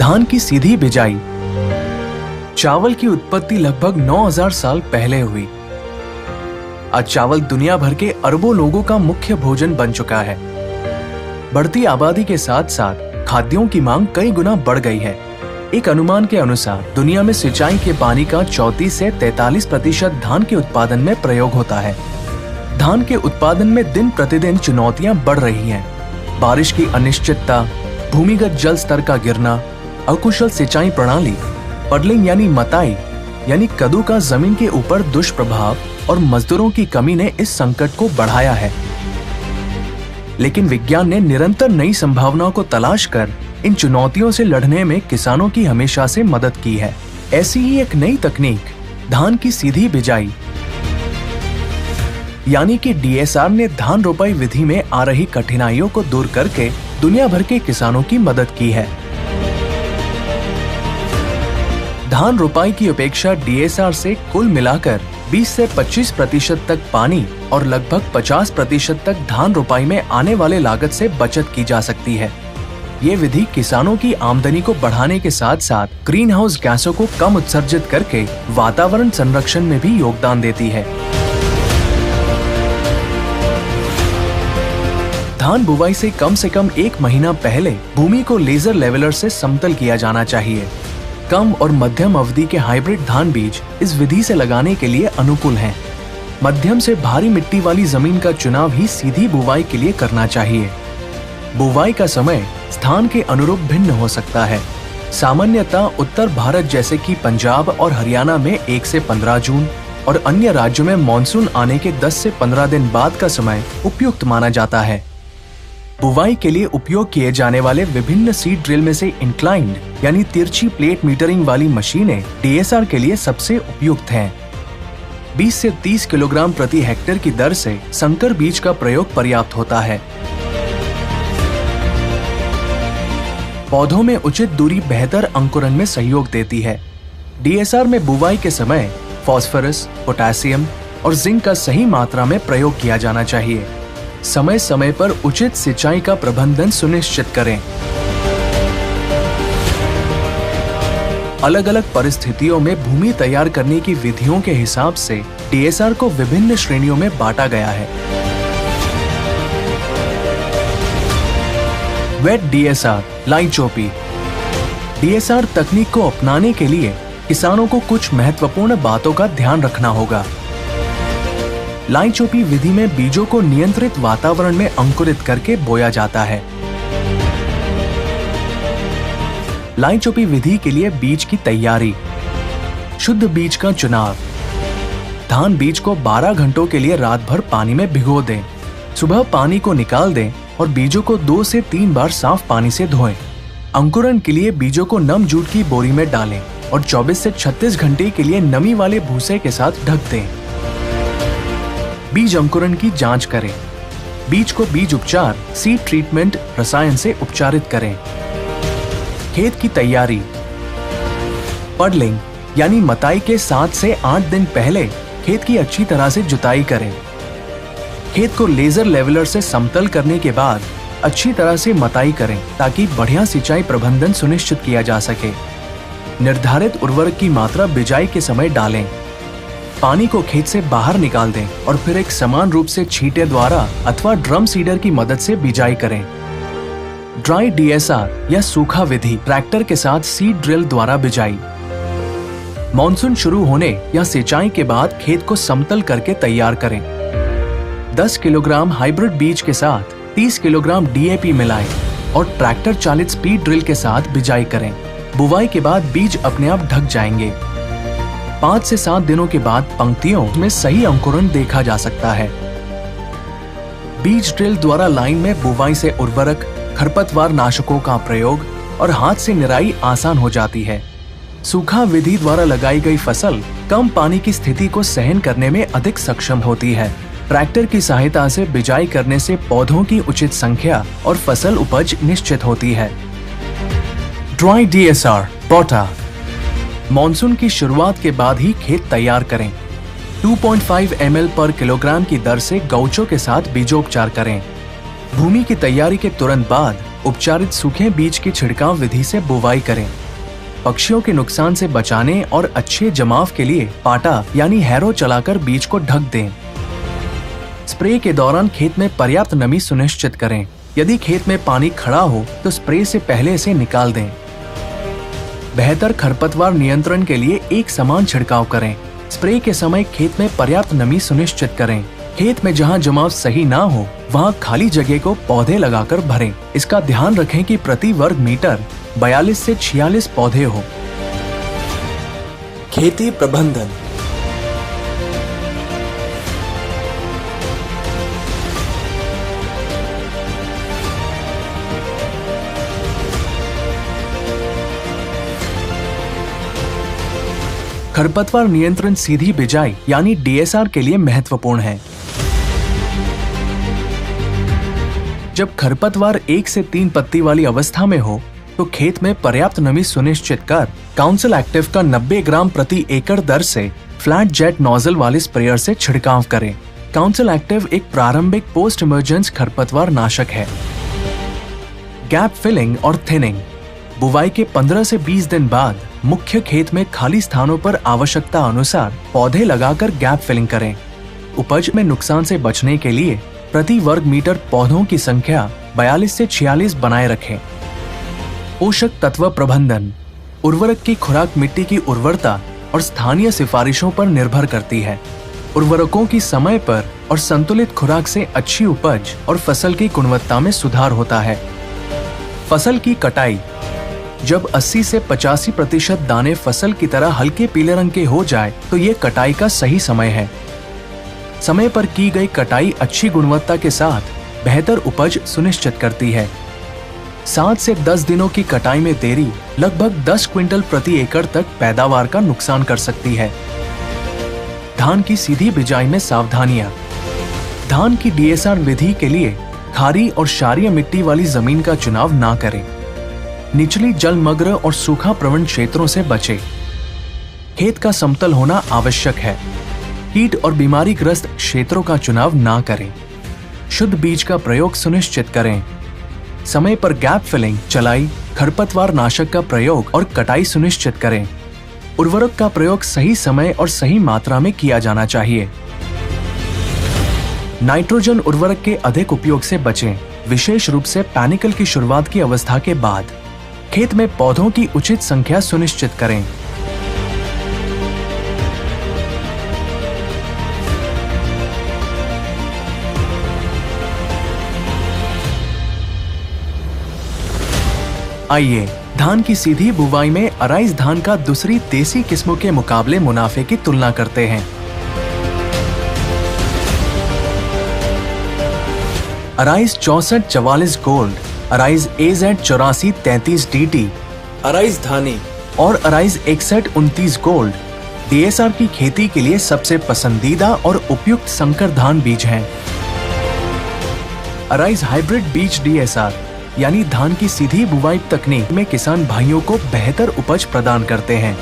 धान की सीधी बिजाई। चावल की उत्पत्ति लगभग 9000 साल पहले हुई। आज चावल दुनिया भर के अरबों लोगों का मुख्य भोजन बन चुका है। बढ़ती आबादी के साथ साथ खाद्यों की मांग कई गुना बढ़ गई है। एक अनुमान के अनुसार दुनिया में सिंचाई के पानी का 34 से 43% धान के उत्पादन में प्रयोग होता है। धान के उत्पादन में दिन प्रतिदिन चुनौतियां बढ़ रही हैं। बारिश की अनिश्चितता, भूमिगत जल स्तर का गिरना, अकुशल सिंचाई प्रणाली, पडलिंग यानी मताई यानी कद्दू का जमीन के ऊपर दुष्प्रभाव और मजदूरों की कमी ने इस संकट को बढ़ाया है। लेकिन विज्ञान ने निरंतर नई संभावनाओं को तलाश कर इन चुनौतियों से लड़ने में किसानों की हमेशा से मदद की है। ऐसी ही एक नई तकनीक धान की सीधी बिजाई यानी कि डीएसआर ने धान रोपाई विधि में आ रही कठिनाइयों को दूर करके दुनिया भर के किसानों की मदद की है। धान रोपाई की अपेक्षा डीएसआर से कुल मिलाकर 20 से 25% तक पानी और लगभग 50% तक धान रोपाई में आने वाले लागत से बचत की जा सकती है। ये विधि किसानों की आमदनी को बढ़ाने के साथ साथ ग्रीन हाउस गैसों को कम उत्सर्जित करके वातावरण संरक्षण में भी योगदान देती है। धान बुवाई से कम 1 महीना पहले भूमि को लेजर लेवलर से समतल किया जाना चाहिए। कम और मध्यम अवधि के हाइब्रिड धान बीज इस विधि से लगाने के लिए अनुकूल हैं। मध्यम से भारी मिट्टी वाली जमीन का चुनाव ही सीधी बुवाई के लिए करना चाहिए। बुवाई का समय स्थान के अनुरूप भिन्न हो सकता है। सामान्यतः उत्तर भारत जैसे कि पंजाब और हरियाणा में 1 से 15 जून और अन्य राज्यों में मानसून आने के 10 से 15 दिन बाद का समय उपयुक्त माना जाता है। बुवाई के लिए उपयोग किए जाने वाले विभिन्न सीड ड्रिल में से इंक्लाइंड यानी तिरछी प्लेट मीटरिंग वाली मशीनें डीएसआर के लिए सबसे उपयुक्त हैं। 20 से 30 किलोग्राम प्रति हेक्टेयर की दर से संकर बीज का प्रयोग पर्याप्त होता है। पौधों में उचित दूरी बेहतर अंकुरण में सहयोग देती है। डीएसआर में बुवाई के समय फास्फोरस, पोटेशियम और जिंक का सही मात्रा में प्रयोग किया जाना चाहिए। समय समय पर उचित सिंचाई का प्रबंधन सुनिश्चित करें। अलग अलग परिस्थितियों में भूमि तैयार करने की विधियों के हिसाब से डीएसआर को विभिन्न श्रेणियों में बांटा गया है। Wait DSR, लाइचोपी। डीएसआर तकनीक को अपनाने के लिए किसानों को कुछ महत्वपूर्ण बातों का ध्यान रखना होगा। लाइचोपी विधि में बीजों को नियंत्रित वातावरण में अंकुरित करके बोया जाता है। लाइचोपी विधि के लिए बीज की तैयारी, शुद्ध बीज का चुनाव। धान बीज को 12 घंटों के लिए रात भर पानी में भिगो दें। सुबह पानी को निकाल दें और बीजों को 2 से 3 बार साफ पानी से धोएं। अंकुरण के लिए बीजों को नम जूट की बोरी में डालें और 24 से 36 घंटे के लिए नमी वाले भूसे के साथ ढक दें। बीज अंकुरण की जांच करें। बीज को बीज उपचार, सीड ट्रीटमेंट रसायन से उपचारित करें। खेत की तैयारी, पडलिंग यानी मताई के 7 से 8 दिन पहले खेत की अच्छी तरह से जुताई करें। खेत को लेजर लेवलर से समतल करने के बाद अच्छी तरह से मताई करें ताकि बढ़िया सिंचाई प्रबंधन सुनिश्चित किया जा सके। निर्धारित उर्वरक की मात्रा बिजाई के समय डालें। पानी को खेत से बाहर निकाल दें और फिर एक समान रूप से छींटे द्वारा अथवा ड्रम सीडर की मदद से बिजाई करें। ड्राई डीएसआर या सूखा विधि, ट्रैक्टर के साथ सीड ड्रिल द्वारा बिजाई। मानसून शुरू होने या सिंचाई के बाद खेत को समतल करके तैयार करें। 10 किलोग्राम हाइब्रिड बीज के साथ 30 किलोग्राम डीएपी मिलाएं और ट्रैक्टर चालित स्पीड ड्रिल के साथ बिजाई करें। बुवाई के बाद बीज अपने आप ढक जाएंगे। 5 से 7 दिनों के बाद पंक्तियों में सही अंकुरण देखा जा सकता है। बीज ड्रिल द्वारा लाइन में बुवाई से उर्वरक, खरपतवार नाशकों का प्रयोग और हाथ से निराई आसान हो जाती है। सूखा विधि द्वारा लगाई गई फसल कम पानी की स्थिति को सहन करने में अधिक सक्षम होती है। ट्रैक्टर की सहायता से बिजाई करने से पौधों की उचित संख्या और फसल उपज निश्चित होती है। ड्राई डीएसआर, पोटा। मानसून की शुरुआत के बाद ही खेत तैयार करें। 2.5 ml पर किलोग्राम की दर से गौचों के साथ बीजोपचार करें। भूमि की तैयारी के तुरंत बाद उपचारित सूखे बीज की छिड़काव विधि से बुवाई करें। पक्षियों के नुकसान से बचाने और अच्छे जमाव के लिए पाटा यानी हैरो चलाकर बीज को ढक दें। स्प्रे के दौरान खेत में पर्याप्त नमी सुनिश्चित करें। यदि खेत में पानी खड़ा हो तो स्प्रे से पहले इसे निकाल दें। बेहतर खरपतवार नियंत्रण के लिए एक समान छिड़काव करें। स्प्रे के समय खेत में पर्याप्त नमी सुनिश्चित करें। खेत में जहां जमाव सही ना हो वहां खाली जगह को पौधे लगाकर भरें। इसका ध्यान रखें कि प्रति वर्ग मीटर 42 से 46 पौधे हो। खेती प्रबंधन। खरपतवार नियंत्रण सीधी बिजाई यानी डीएसआर के लिए महत्वपूर्ण है। जब खरपतवार 1 से 3 पत्ती वाली अवस्था में हो तो खेत में पर्याप्त नमी सुनिश्चित कर काउंसिल एक्टिव का 90 ग्राम प्रति एकड़ दर से फ्लैट जेट नोजल वाले स्प्रेयर से छिड़काव करें। काउंसिल एक्टिव एक प्रारंभिक पोस्ट इमर्जेंस खरपतवार नाशक है। गैप फिलिंग और थिनिंग। बुवाई के 15 से 20 दिन बाद मुख्य खेत में खाली स्थानों पर आवश्यकता अनुसार पौधे लगाकर गैप फिलिंग करें। उपज में नुकसान से बचने के लिए प्रति वर्ग मीटर पौधों की संख्या 42 से 46 बनाए रखें। पोषक तत्व प्रबंधन। उर्वरक की खुराक मिट्टी की उर्वरता और स्थानीय सिफारिशों पर निर्भर करती है। उर्वरकों की समय पर और संतुलित खुराक से अच्छी उपज और फसल की गुणवत्ता में सुधार होता है। फसल की कटाई। जब 80 से 85% दाने फसल की तरह हल्के पीले रंग के हो जाए तो ये कटाई का सही समय है। समय पर की गई कटाई अच्छी गुणवत्ता के साथ बेहतर उपज सुनिश्चित करती है। 7 से 10 दिनों की कटाई में देरी लगभग 10 क्विंटल प्रति एकड़ तक पैदावार का नुकसान कर सकती है। धान की सीधी बिजाई में सावधानियां। धान की डीएसआर विधि के लिए खारी और क्षारीय मिट्टी वाली जमीन का चुनाव ना करें। निचली जलमग्न और सूखा प्रवण क्षेत्रों से बचें। खेत का समतल होना आवश्यक है। कीट और बीमारी ग्रस्त क्षेत्रों का चुनाव ना करें। शुद्ध बीज का प्रयोग सुनिश्चित करें। समय पर गैप फिलिंग, चलाई, खरपतवार नाशक का प्रयोग और कटाई सुनिश्चित करें। उर्वरक का प्रयोग सही समय और सही मात्रा में किया जाना चाहिए। नाइट्रोजन उर्वरक के अधिक उपयोग से बचें, विशेष रूप से पैनिकल की शुरुआत की अवस्था के बाद। खेत में पौधों की उचित संख्या सुनिश्चित करें। आइए धान की सीधी बुवाई में अराइज धान का दूसरी देसी किस्मों के मुकाबले मुनाफे की तुलना करते हैं। Arise 6444 gold, Arise AZ 8433 DT, Arise Dhani और अराइज 6129 गोल्ड डीएसआर की खेती के लिए सबसे पसंदीदा और उपयुक्त संकर धान बीज हैं। अराइज हाइब्रिड बीज डीएसआर यानी धान की सीधी बुवाई तकनीक में किसान भाइयों को बेहतर उपज प्रदान करते हैं।